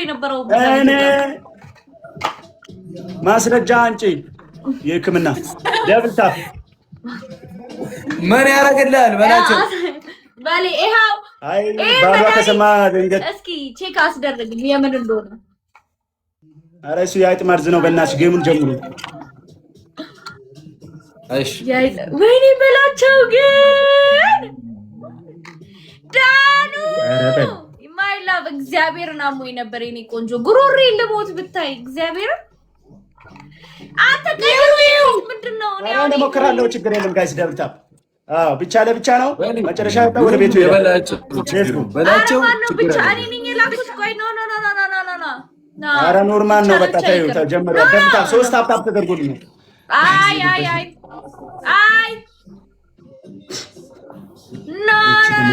የነበረው እኔ ማስረጃ አንጪ የህክምና ደብል ታፕ ምን ያደርግልሃል በላቸው ባሌ ይሄው አይ ባባ ከሰማ ድንገት እስኪ ቼክ አስደርግልኝ የምን እንደሆነ ኧረ እሱ የአይጥ መርዝ ነው በእናትሽ ጌሙን ጀምሩ እሺ ወይኔ በላቸው ግን ዳኑ ማይ ላቭ እግዚአብሔርን አሞኝ ነበር የኔ ቆንጆ ጉሮሬ ልሞት ብታይ እግዚአብሔር አንተ ቀይሩ ምንድነው እኔ ሞክራለሁ ችግር የለም ጋይስ ደብል ታፕ አዎ ብቻ ለብቻ ነው መጨረሻ ወደ ቤቱ ይበላቸው በላቸው ብቻ እኔ ነኝ ላኩት ቆይ ኖ ኧረ ኖርማል ነው በቃ ታዩ ተጀመረ ደብል ታፕ 3 ታፕ ታፕ ተደርጎልኝ አይ ኖ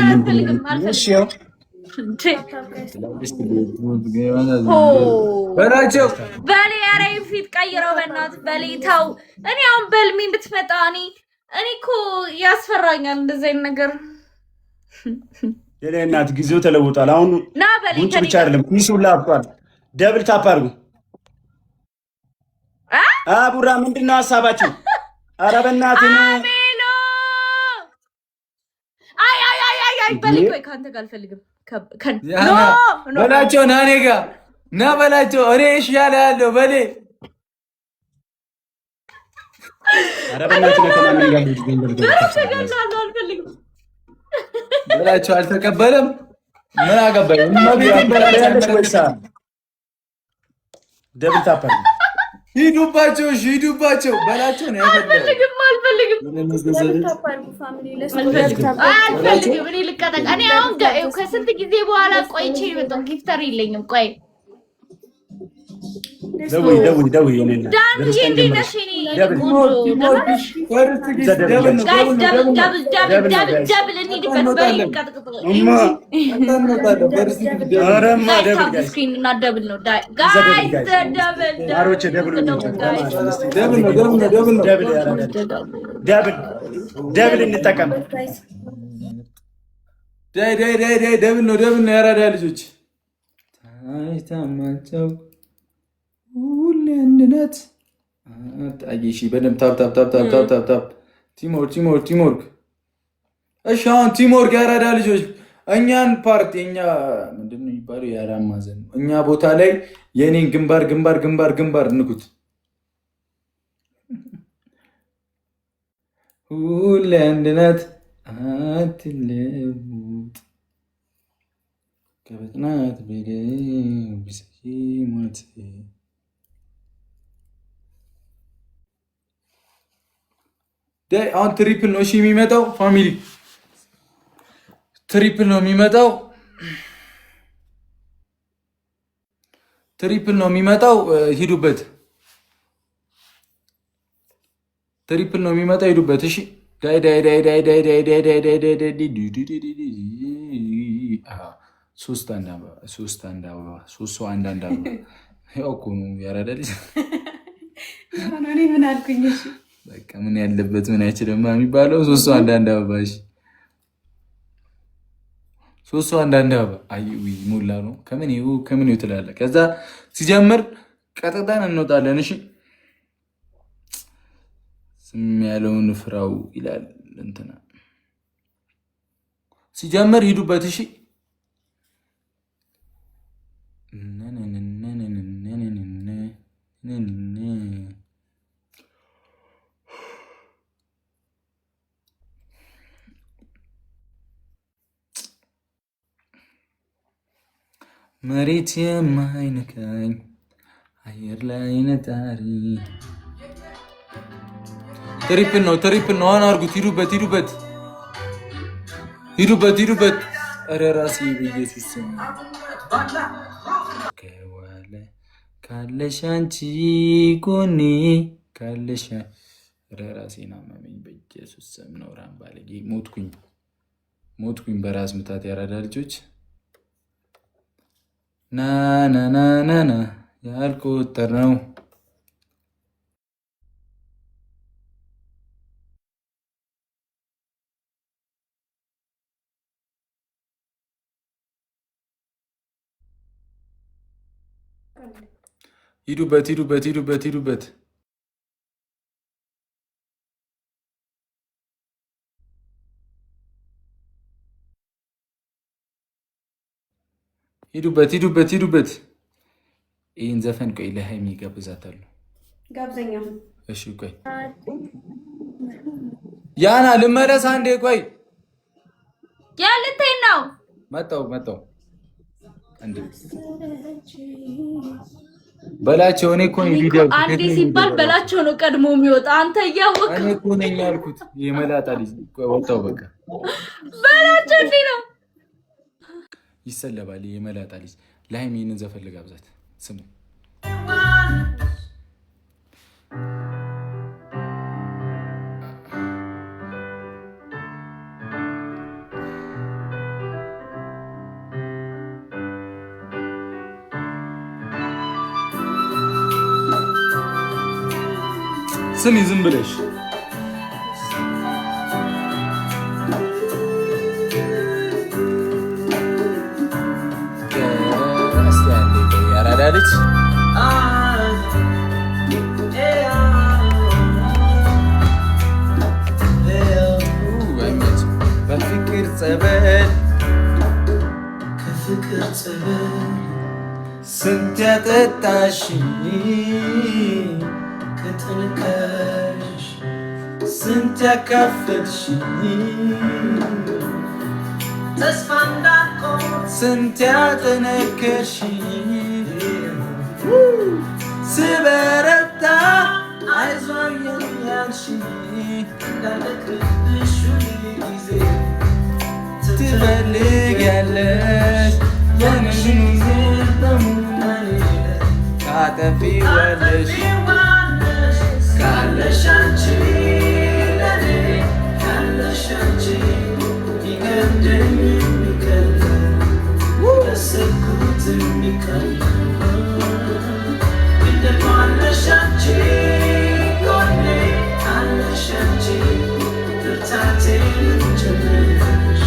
አልፈልግም በላቸው በሌ ኧረ ፊት ቀይረው በእናትህ በሌ ተው እኔ አሁን በልሚ ብትመጣ እኔ እኮ ያስፈራኛል እንደዚህ አይነት ነገር የኔ እናት ጊዜው ተለውጧል አሁን ጉንጭ ብቻ አይደለም ኪሱ ላብጧል ደብል ታፕ አድርጉ ቡራ ምንድነው ሐሳባችሁ ኧረ በእናትህ አሜሎ አይ በልኝ ወይ ካንተ ጋር አልፈልግም በላቸው ና እኔ ጋር ና በላቸው እኔ እሻላለሁ በሌ ኧረ በእናትህ ለከማን ጋር ልጅ በላቸው አልተቀበለም ምን አገባኝ ደብል ታፕ ሂዱባቸው ሂዱባቸው በላቸው ነው አልፈልግም እኔ ልቀጠቅ እኔ አሁን ከስንት ጊዜ በኋላ ቆይቼ የመጣሁ ጊፍተር የለኝም ቆይ ደውይ ዳንዬ እንዴት ነሽ ደብል እንሂድበት በይ ስክሪን እና ደብል ነው ደብል እንጠቀም ደብል ነው ያራዳ ልጆች ታይታማቸው ሁሌ አንድነት አጣይሺ በደም ታፕ ቲምወርክ እሺ አሁን ቲምወርክ ያራዳ ልጆች እኛን ፓርቲ እኛ ምንድነው የሚባለው ያራም ማዘን እኛ ቦታ ላይ የኔን ግንባር ንኩት ሁሌ አንድነት አትለውጥ ከበጥናት ቢሰይሞት አሁን ትሪፕል ነው እሺ የሚመጣው ፋሚሊ ትሪፕል ነው የሚመጣው ሂዱበት ትሪፕል ነው የሚመጣው ሂዱበት እሺ ዳይ ሶስት አንድ አበባ ያው እኮ ነው ያራዳልሽ ምን አልኩኝ እሺ በቃ ምን ያለበት ምን አይችልም የሚባለው ሶስት አንድ አበባ እሺ ሶስት አንድ አበባ አይዊ ሞላ ነው ከምን ይውትላል ከዛ ሲጀምር ቀጥታን እንወጣለን እሺ ስም ያለውን ፍራው ይላል እንትና ሲጀምር ሂዱበት እሺ መሬት የማይነካኝ አየር ላይ ነጣሪ ትሪፕል ነው አሁን አድርጉት ሂዱበት ኧረ ራሴ በኢየሱስ ስም ከዋለ ካለሽ አንቺ ጎኔ ካለሽ ኧረ ራሴን አመመኝ በኢየሱስ ስም ነው ባለጌ ሞትኩኝ በራስ ምታት ያራዳ ልጆች ና ያልቆጠር ነው ሂዱበት ሂዱበት ሂዱበት ሂዱበት ሂዱበት ሂዱበት ሂዱበት ይህን ዘፈን ቆይ ለሃይሚ ጋብዛታለሁ ጋብዘኛ እሺ ቆይ ያና ልመለስ አንዴ ቆይ ያልተኝ ነው መጣው አንዴ በላቸው እኔ እኮ ነው ቪዲዮ አንዴ ሲባል በላቸው ነው ቀድሞ የሚወጣ አንተ እያወቅ እኔ እኮ ነኝ ያልኩት የመላጣ ልጅ ወጣው በቃ በላቸው እንዴ ነው ይሰለባል የመላጣ ልጅ ለሃይሚ ይህንን ዘፈን ልጋብዛት ስሙ ስሚ ዝም ብለሽ ያራዳልች በፍቅር ጸበል ከፍቅር ጸበል ስንት ያጠጣሽኝ ከጥንካሬሽ ስንት ያካፈልሽኝ ተስፋ እንዳልቆርጥ ስንት ያጠነከርሽኝ ስበረታ አይዞኝ ያልሽኝ እንዳልክብሽ ሁልጊዜ ትፈልጊያለሽ የምሽን በሙሉ ታጠፊዋለሽ ካለሽ አንቺ ለኔ ካለሽ አንቺ ይከብደኝ የሚቀል ያሰብኩት የሚቀል እንደማለሽ አንቺ ጎኔ ካለሽ አንቺ ብርታቴ ጨመረሽ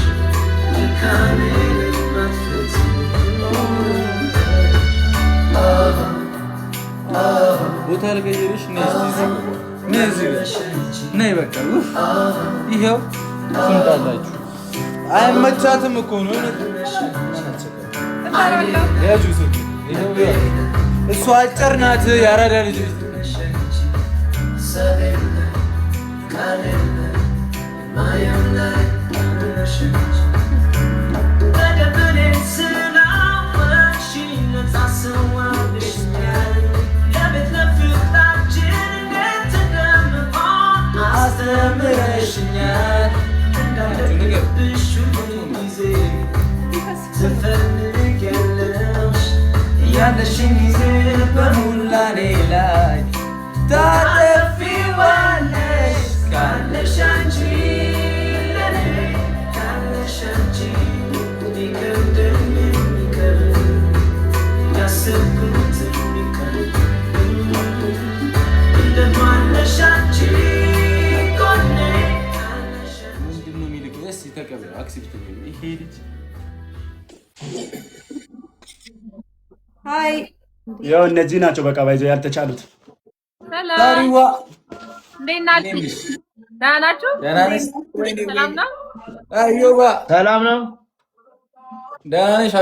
ድካሜን ማጥፋት ቦታ ልቀይርሽ ነይ በቃ ይኸው ትምጣላችሁ። አይመቻትም እኮ ነው እሷ አጭር ናት። ያራዳ ልጅ አስተምረሽኛል እንዳልብሽ ጊዜ ትፈልጊያለሽ ያለሽን ጊዜ በሙላ ላይ ታጠፊዋለሽ ካለሽ አንቺ ለኔ ካለሽ አንቺ ሊከብደኝ የሚቀር ያሰብኩት የሚቀር እንደማለሽ አንቺ ያው እነዚህ ናቸው በቃ ባይዘው ያልተቻሉት። ሰላም እንዴት ናችሁ? ደህና ናችሁ? ሰላም ነው። አዩባ ሰላም ነው። ደህና ነሽ?